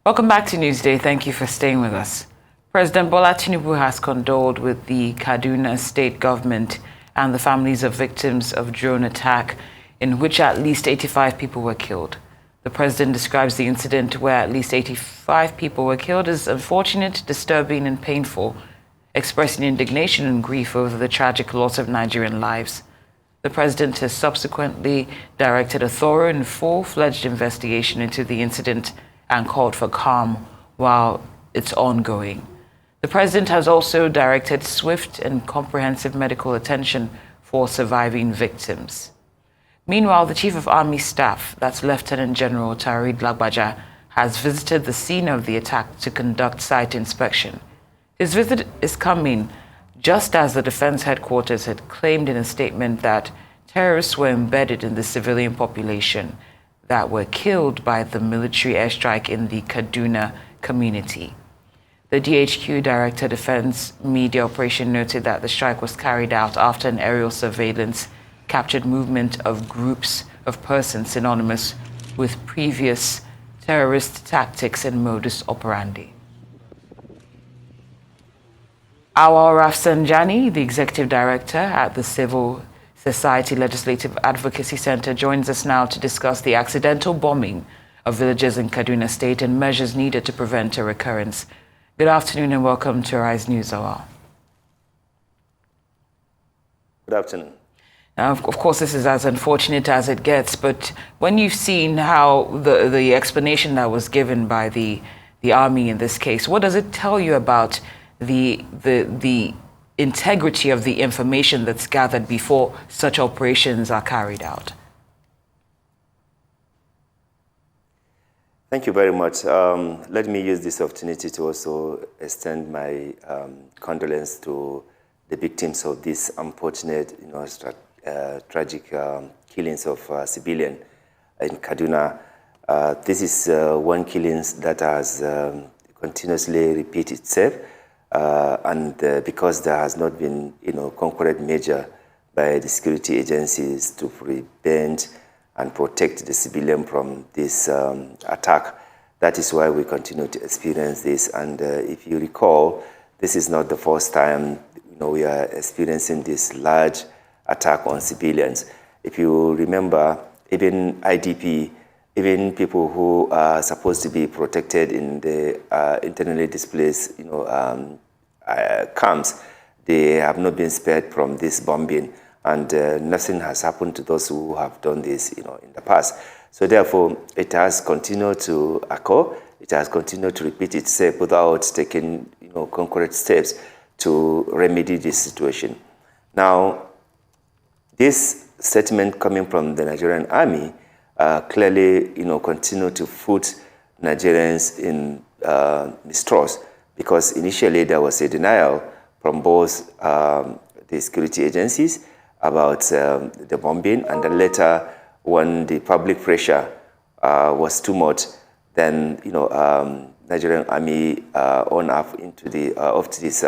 Welcome back to Newsday. Thank you for staying with us. President Bola Tinubu has condoled with the Kaduna state government and the families of victims of drone attack in which at least 85 people were killed. The president describes the incident where at least 85 people were killed as unfortunate, disturbing and painful, expressing indignation and grief over the tragic loss of Nigerian lives. The president has subsequently directed a thorough and full-fledged investigation into the incident and called for calm while it's ongoing. The president has also directed swift and comprehensive medical attention for surviving victims. Meanwhile, the Chief of Army Staff, that's Lieutenant General Tarid Lagbaja, has visited the scene of the attack to conduct site inspection. His visit is coming just as the Defense Headquarters had claimed in a statement that terrorists were embedded in the civilian population that were killed by the military airstrike in the Kaduna community. The DHQ Director Defense Media Operation noted that the strike was carried out after an aerial surveillance captured movement of groups of persons synonymous with previous terrorist tactics and modus operandi. Auwal Rafsanjani, the Executive Director at the Civil Society Legislative Advocacy Center, joins us now to discuss the accidental bombing of villages in Kaduna State and measures needed to prevent a recurrence. Good afternoon and welcome to Arise News Hour. Good afternoon. Now, of course, this is as unfortunate as it gets, but when you've seen how the explanation that was given by the army in this case, what does it tell you about the integrity of the information that's gathered before such operations are carried out? Thank you very much. Let me use this opportunity to also extend my condolence to the victims of this unfortunate, tragic killings of civilians in Kaduna. This is one killing that has continuously repeated itself, and because there has not been, concurrent measure by the security agencies to prevent and protect the civilian from this attack. That is why we continue to experience this. And if you recall, this is not the first time we are experiencing this large attack on civilians. If you remember, even IDP, even people who are supposed to be protected in the internally displaced camps, they have not been spared from this bombing. And nothing has happened to those who have done this, in the past. So therefore, it has continued to occur. It has continued to repeat itself without taking, concrete steps to remedy this situation. Now, this statement coming from the Nigerian army clearly, continue to put Nigerians in mistrust, because initially there was a denial from both the security agencies about the bombing, and then later, when the public pressure was too much, then Nigerian army on up into the of this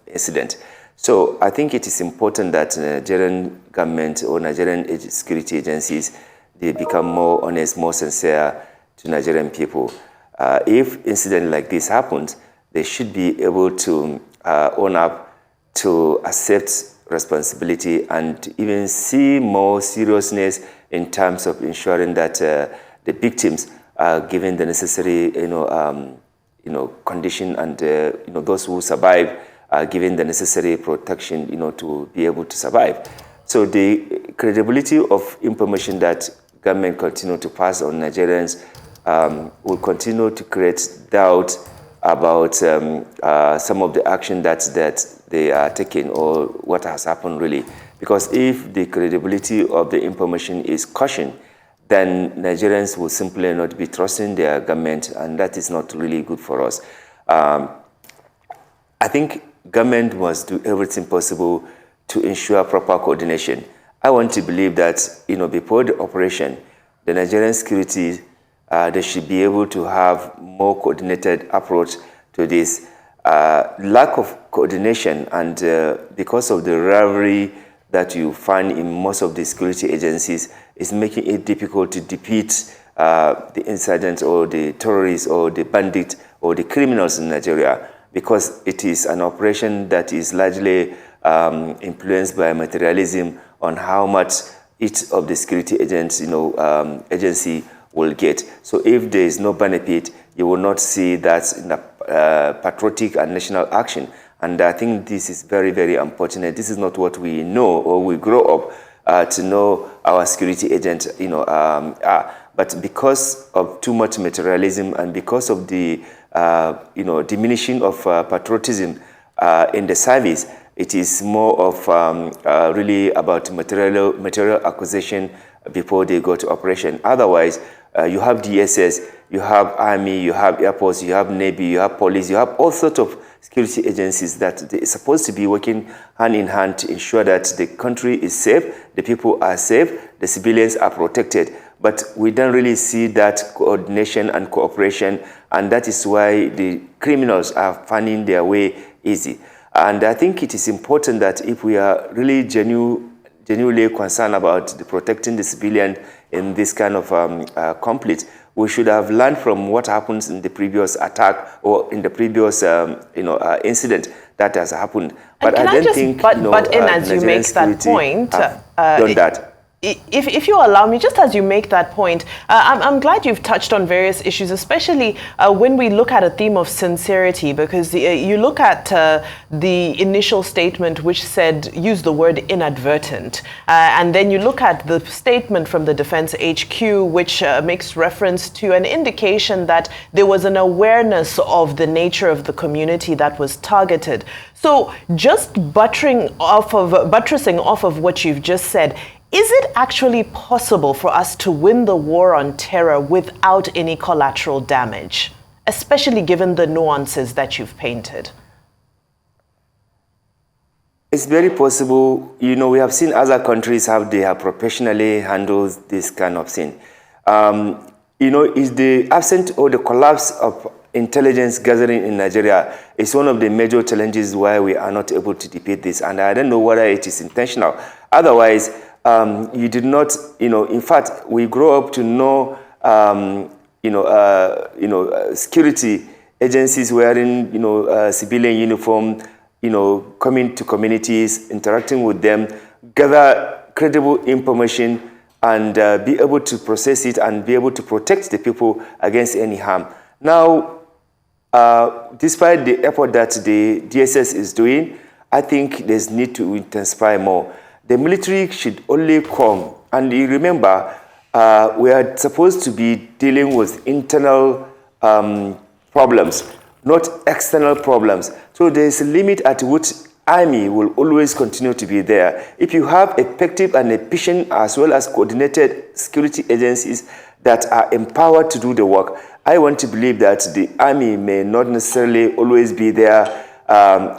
incident. So I think it is important that Nigerian government or Nigerian security agencies, they become more honest, more sincere to Nigerian people. If incident like this happens, they should be able to own up to accept responsibility and even see more seriousness in terms of ensuring that the victims are given the necessary, condition, and those who survive are given the necessary protection, to be able to survive. So the credibility of information that government continue to pass on Nigerians will continue to create doubt about some of the action that they are taking or what has happened really. Because if the credibility of the information is cautioned, then Nigerians will simply not be trusting their government, and that is not really good for us. I think government must do everything possible to ensure proper coordination. I want to believe that, before the operation, the Nigerian security, they should be able to have more coordinated approach to this. Lack of coordination, and because of the rivalry that you find in most of the security agencies, is making it difficult to defeat the insurgents or the terrorists or the bandits or the criminals in Nigeria, because it is an operation that is largely influenced by materialism on how much each of the security agents, agency will get. So if there is no benefit, you will not see that in a patriotic and national action. And I think this is very, very unfortunate. This is not what we know or we grow up to know our security agents, but because of too much materialism and because of the, diminishing of patriotism in the service, it is more of really about material acquisition before they go to operation. Otherwise, you have DSS, you have Army, you have Air Force, you have Navy, you have Police, you have all sorts of security agencies that they're supposed to be working hand in hand to ensure that the country is safe, the people are safe, the civilians are protected. But we don't really see that coordination and cooperation, and that is why the criminals are finding their way easy. And I think it is important that if we are really genuinely concerned about protecting the civilian in this kind of conflict, we should have learned from what happens in the previous attack or in the previous incident that has happened. But I don't think as you make that point, done that. If you allow me, just as you make that point, I'm glad you've touched on various issues, especially when we look at a theme of sincerity, because you look at the initial statement which said, use the word inadvertent, and then you look at the statement from the Defense HQ, which makes reference to an indication that there was an awareness of the nature of the community that was targeted. So just buttressing off of what you've just said, is it actually possible for us to win the war on terror without any collateral damage, especially given the nuances that you've painted? It's very possible. We have seen other countries how they have professionally handled this kind of thing. Is the absence or the collapse of intelligence gathering in Nigeria is one of the major challenges why we are not able to defeat this. And I don't know whether it is intentional. Otherwise, you did not, in fact, we grow up to know, security agencies wearing, civilian uniform, coming to communities, interacting with them, gather credible information, and be able to process it and be able to protect the people against any harm. Now, despite the effort that the DSS is doing, I think there's need to intensify more. The military should only come, and you remember, we are supposed to be dealing with internal problems, not external problems. So there is a limit at which Army will always continue to be there. If you have effective and efficient as well as coordinated security agencies that are empowered to do the work, I want to believe that the Army may not necessarily always be there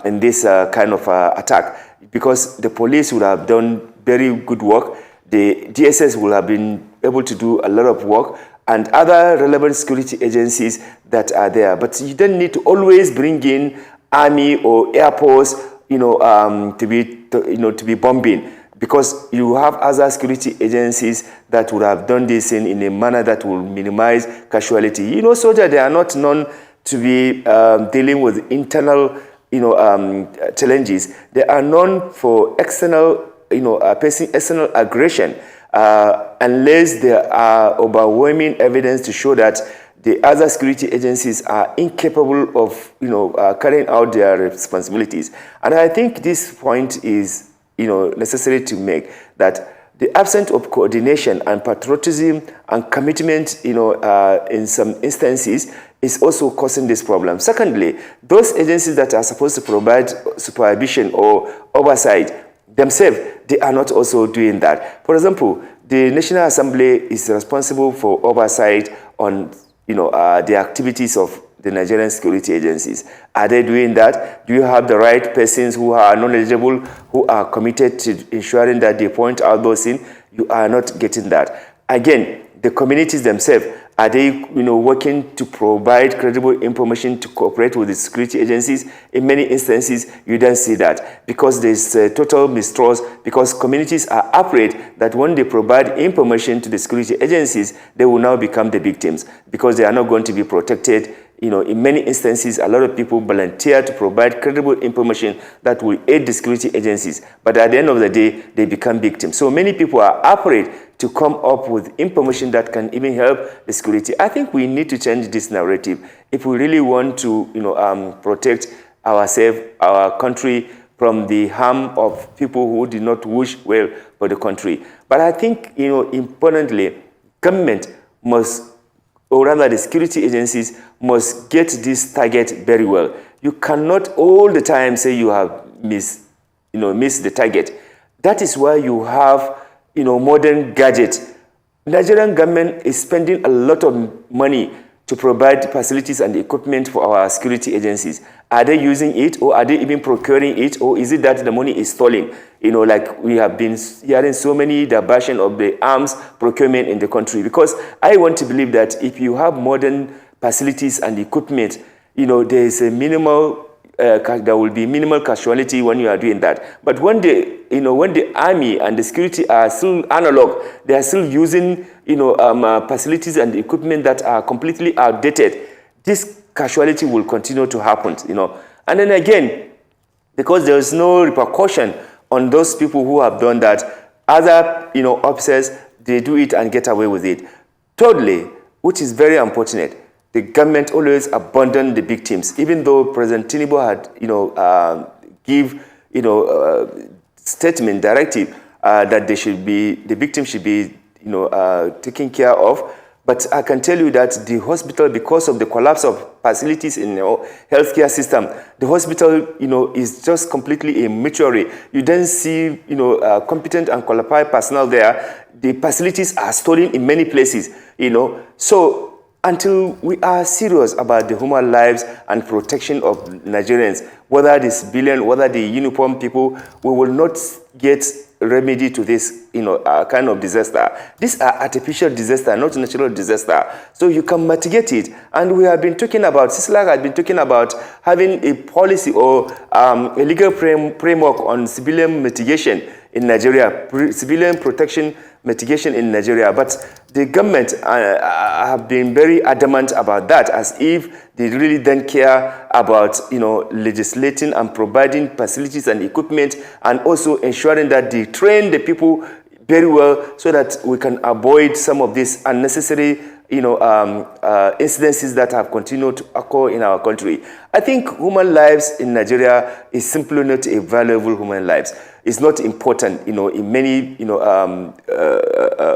in this kind of attack, because the police would have done very good work, the DSS will have been able to do a lot of work, and other relevant security agencies that are there. But you don't need to always bring in Army or Air Force, to be bombing, because you have other security agencies that would have done this in a manner that will minimize casualty. Soldiers, they are not known to be dealing with internal challenges. They are known for external, facing external aggression, unless there are overwhelming evidence to show that the other security agencies are incapable of, carrying out their responsibilities. And I think this point is, necessary to make, that the absence of coordination and patriotism and commitment, in some instances, is also causing this problem. Secondly, those agencies that are supposed to provide supervision or oversight themselves, they are not also doing that. For example, the National Assembly is responsible for oversight on, the activities of the Nigerian security agencies. Are they doing that? Do you have the right persons who are knowledgeable, who are committed to ensuring that they point out those things? You are not getting that. again, the communities themselves, are they, working to provide credible information to cooperate with the security agencies? In many instances, you don't see that because there's total mistrust, because communities are afraid that when they provide information to the security agencies, they will now become the victims because they are not going to be protected. In many instances, a lot of people volunteer to provide credible information that will aid the security agencies. But at the end of the day, they become victims. So many people are afraid to come up with information that can even help the security. I think we need to change this narrative if we really want to, protect ourselves, our country from the harm of people who do not wish well for the country. But I think, importantly, government must, or rather the security agencies must get this target very well. You cannot all the time say you have missed the target. That is why you have, modern gadgets. Nigerian government is spending a lot of money to provide facilities and equipment for our security agencies. Are they using it, or are they even procuring it, or is it that the money is stolen? Like we have been hearing so many diversion of the arms procurement in the country. Because I want to believe that if you have modern facilities and equipment, there is a minimal, there will be minimal casualty when you are doing that. But when the army and the security are still analog, they are still using, facilities and equipment that are completely outdated, this casualty will continue to happen, And then again, because there is no repercussion on those people who have done that, other, officers, they do it and get away with it. Thirdly, which is very unfortunate, the government always abandoned the victims, even though President Tinubu had, give, statement, directive that the victims should be, taken care of. But I can tell you that the hospital, because of the collapse of facilities in the healthcare system, the hospital, is just completely a mortuary. You don't see, competent and qualified personnel there. The facilities are stolen in many places, So until we are serious about the human lives and protection of Nigerians, whether the civilian, whether the uniformed people, we will not get remedy to this, kind of disaster. These are artificial disaster, not natural disaster. So you can mitigate it. And we have been talking about, CISLAC has been talking about having a policy or a legal framework on civilian mitigation in Nigeria, civilian protection mitigation in Nigeria. But the government have been very adamant about that, as if they really don't care about, legislating and providing facilities and equipment, and also ensuring that they train the people very well so that we can avoid some of these unnecessary, incidences that have continued to occur in our country. I think human lives in Nigeria is simply not a valuable human lives. It's not important, in many,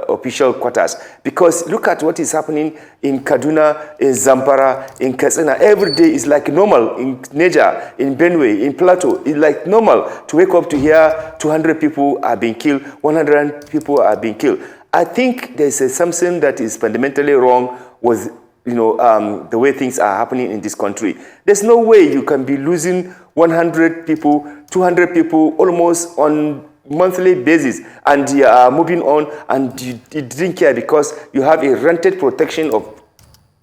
official quarters. Because look at what is happening in Kaduna, in Zamfara, in Katsina. Every day is like normal. In Niger, in Benue, in Plateau, it's like normal to wake up to hear 200 people are being killed, 100 people are being killed. I think there's something that is fundamentally wrong with, the way things are happening in this country. There's no way you can be losing 100 people, 200 people almost on monthly basis, and you are moving on, and you didn't care because you have a rented protection of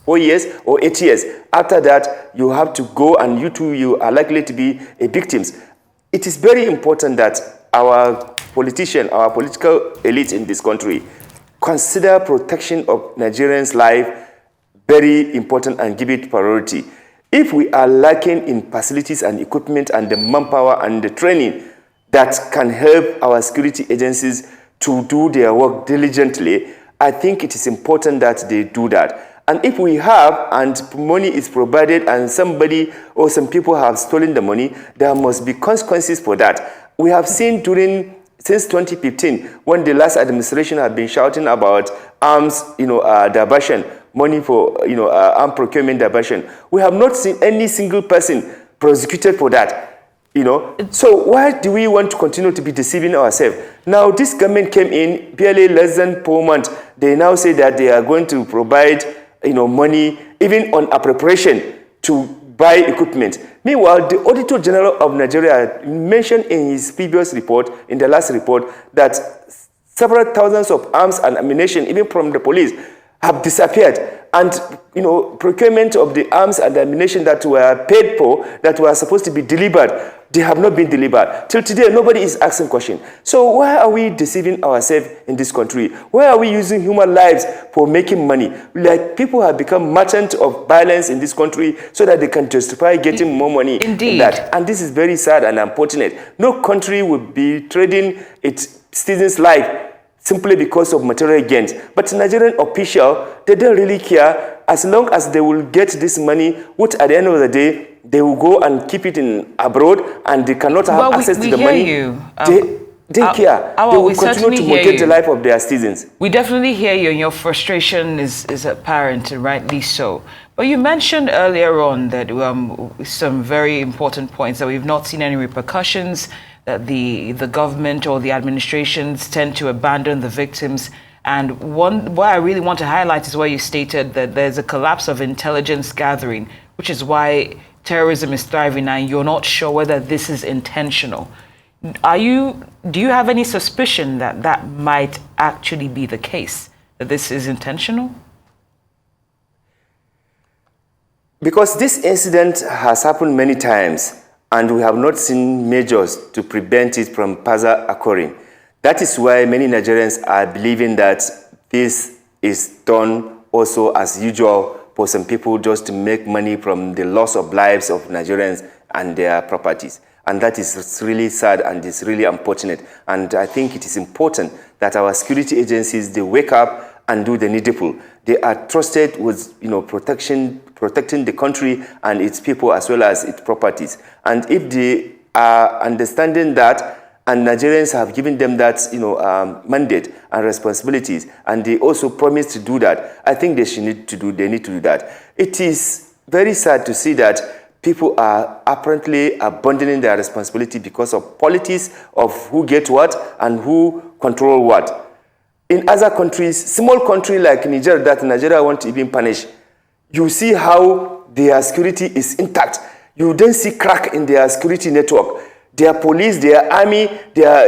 4 years or 8 years. After that, you have to go, and you are likely to be a victims. It is very important that our politician, our political elite in this country, consider protection of Nigerians' life very important and give it priority. If we are lacking in facilities and equipment and the manpower and the training that can help our security agencies to do their work diligently, I think it is important that they do that. And if we have, and money is provided, and somebody or some people have stolen the money, there must be consequences for that. We have seen since 2015, when the last administration had been shouting about arms, diversion, money for, arm procurement diversion, we have not seen any single person prosecuted for that, So why do we want to continue to be deceiving ourselves? Now, this government came in barely less than 4 months. They now say that they are going to provide, money, even on appropriation, to buy equipment. Meanwhile, the Auditor General of Nigeria mentioned in his previous report, in the last report, that several thousands of arms and ammunition, even from the police, have disappeared. And, procurement of the arms and ammunition that were paid for, that were supposed to be delivered, they have not been delivered. Till today, nobody is asking questions. So why are we deceiving ourselves in this country? Why are we using human lives for making money? Like, people have become merchants of violence in this country so that they can justify getting more money. Indeed. In that. And this is very sad and unfortunate. No country would be trading its citizens' life simply because of material gains. But Nigerian officials, they don't really care as long as they will get this money, which at the end of the day, they will go and keep it in abroad, and they cannot have access to the money. They care. They will continue to mortgage the life of their citizens. We definitely hear you, and your frustration is apparent, and rightly so. But you mentioned earlier on that some very important points, that we've not seen any repercussions, that the government or the administrations tend to abandon the victims. And what I really want to highlight is where you stated that there's a collapse of intelligence gathering, which is why terrorism is thriving, and you're not sure whether this is intentional. Do you have any suspicion that that might actually be the case, that this is intentional? Because this incident has happened many times, and we have not seen measures to prevent it from further occurring. That is why many Nigerians are believing that this is done also as usual for some people, just to make money from the loss of lives of Nigerians and their properties. And that is really sad, and it's really unfortunate. And I think it is important that our security agencies, they wake up and do the needful. They are trusted with protecting the country and its people as well as its properties. And if they are understanding that, and Nigerians have given them that mandate and responsibilities, and they also promise to do that, I think they need to do that. It is very sad to see that people are apparently abandoning their responsibility because of politics of who gets what and who control what. In other countries, small country like Niger, that Nigeria won't even punish, you see how their security is intact. You don't see crack in their security network. Their police, their army, their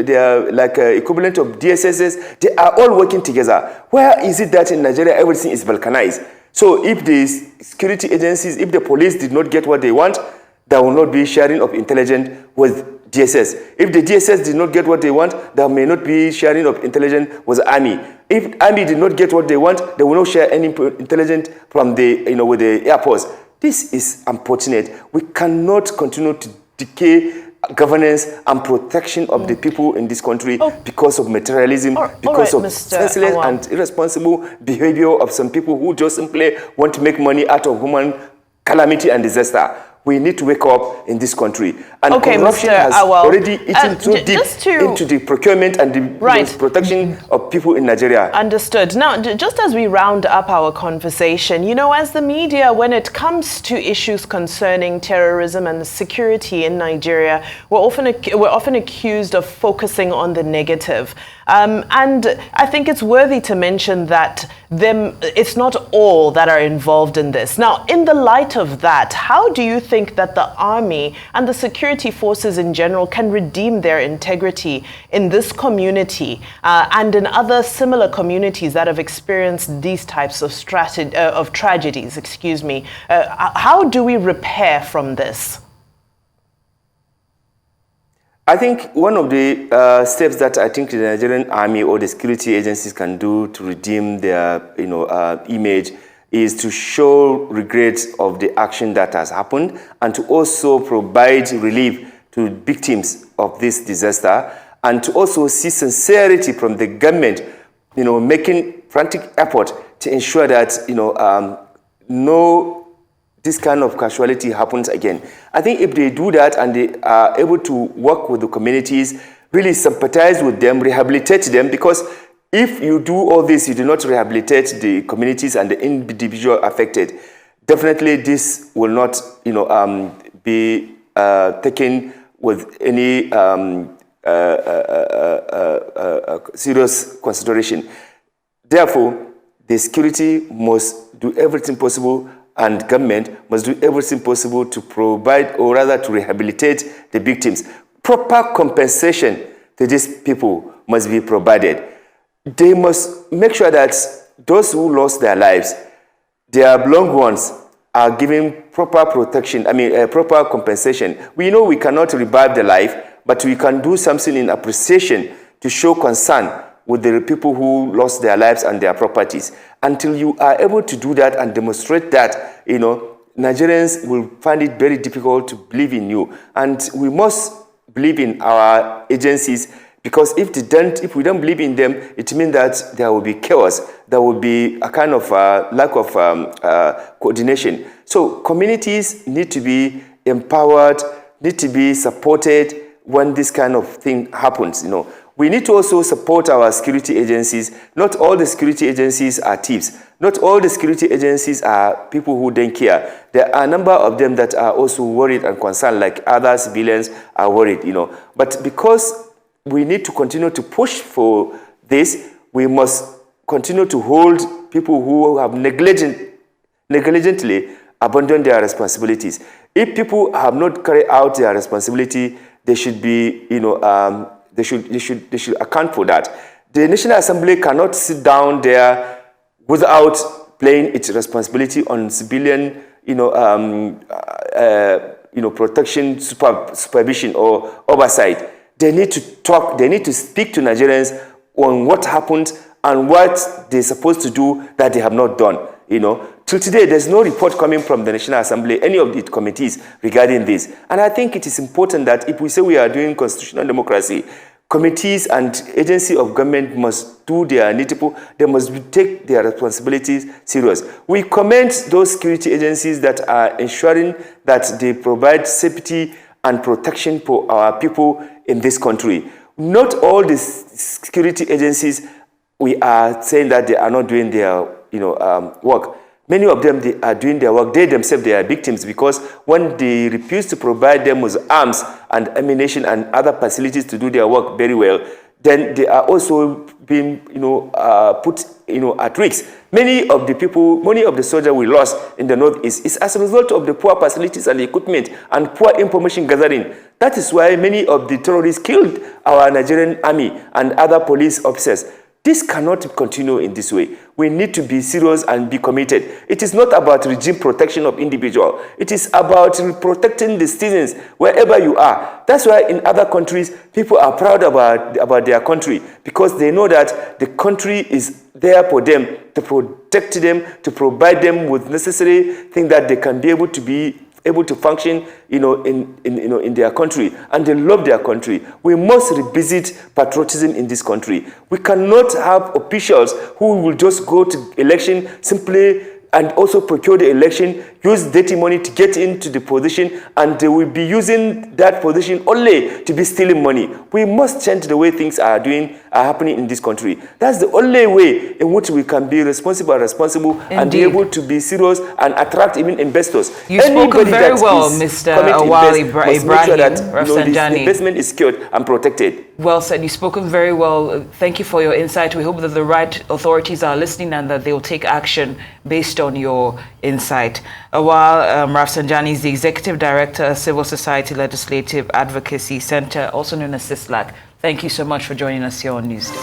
they are like equivalent of DSSs. They are all working together. Where is it that in Nigeria everything is balkanized? So if the security agencies, if the police did not get what they want, there will not be sharing of intelligence with DSS. If the DSS did not get what they want, there may not be sharing of intelligence with the army. If army did not get what they want, they will not share any intelligence from the with the Air Force. This is unfortunate. We cannot continue to decay governance and protection of the people in this country because of materialism, because of senseless and irresponsible behavior of some people who just simply want to make money out of human calamity and disaster. We need to wake up in this country. And corruption has already eaten too deep into the procurement and the protection of people in Nigeria. Understood. Now, just as we round up our conversation, as the media, when it comes to issues concerning terrorism and security in Nigeria, we're often accused of focusing on the negative. And I think it's worthy to mention that it's not all that are involved in this. Now, in the light of that, how do you think that the army and the security forces in general can redeem their integrity in this community and in other similar communities that have experienced these types of tragedies? How do we repair from this? I think one of the steps that I think the Nigerian army or the security agencies can do to redeem their image is to show regret of the action that has happened, and to also provide relief to victims of this disaster, and to also see sincerity from the government, making frantic effort to ensure that no this kind of casualty happens again. I think if they do that and they are able to work with the communities, really sympathize with them, rehabilitate them, because if you do all this, you do not rehabilitate the communities and the individual affected, definitely this will not be taken with any serious consideration. Therefore, the security must do everything possible, and government must do everything possible to provide, or rather to rehabilitate the victims. Proper compensation to these people must be provided. They must make sure that those who lost their lives, their loved ones, are given proper protection, proper compensation. We know we cannot revive the life, but we can do something in appreciation to show concern with the people who lost their lives and their properties. Until you are able to do that and demonstrate that, Nigerians will find it very difficult to believe in you. And we must believe in our agencies, because if we don't believe in them, it means that there will be chaos. There will be a kind of lack of coordination. So communities need to be empowered, need to be supported when this kind of thing happens. We need to also support our security agencies. Not all the security agencies are thieves. Not all the security agencies are people who don't care. There are a number of them that are also worried and concerned, like other civilians are worried, But because we need to continue to push for this, we must continue to hold people who have negligently abandoned their responsibilities. If people have not carried out their responsibility, they should be, they should account for that. The National Assembly cannot sit down there without playing its responsibility on civilian, protection, supervision or oversight. They need to talk. They need to speak to Nigerians on what happened and what they're supposed to do that they have not done. Till today, there's no report coming from the National Assembly, any of the committees regarding this. And I think it is important that if we say we are doing constitutional democracy, committees and agencies of government must do their needful. They must take their responsibilities serious. We commend those security agencies that are ensuring that they provide safety and protection for our people in this country. Not all the security agencies, we are saying that they are not doing their work. Many of them, they are doing their work. They themselves, they are victims, because when they refuse to provide them with arms and ammunition and other facilities to do their work very well, then they are also being put at risk. Many of the soldiers we lost in the Northeast is as a result of the poor facilities and equipment and poor information gathering. That is why many of the terrorists killed our Nigerian army and other police officers. This cannot continue in this way. We need to be serious and be committed. It is not about regime protection of individuals. It is about protecting the citizens wherever you are. That's why in other countries, people are proud about their country, because they know that the country is there for them, to protect them, to provide them with necessary things that they can be able to function, in their country, and they love their country. We must revisit patriotism in this country. We cannot have officials who will just go to election simply and also procure the election, use dirty money to get into the position, and they will be using that position only to be stealing money. We must change the way things are happening in this country. That's the only way in which we can be responsible Indeed. And be able to be serious and attract even investors. You've spoken very well, Mr. Auwal Rafsanjani. The investment is secured and protected. Well said. You've spoken very well. Thank you for your insight. We hope that the right authorities are listening and that they will take action based on your insight. Auwal Rafsanjani is the Executive Director, Civil Society Legislative Advocacy Center, also known as CISLAC. Thank you so much for joining us here on Newsday.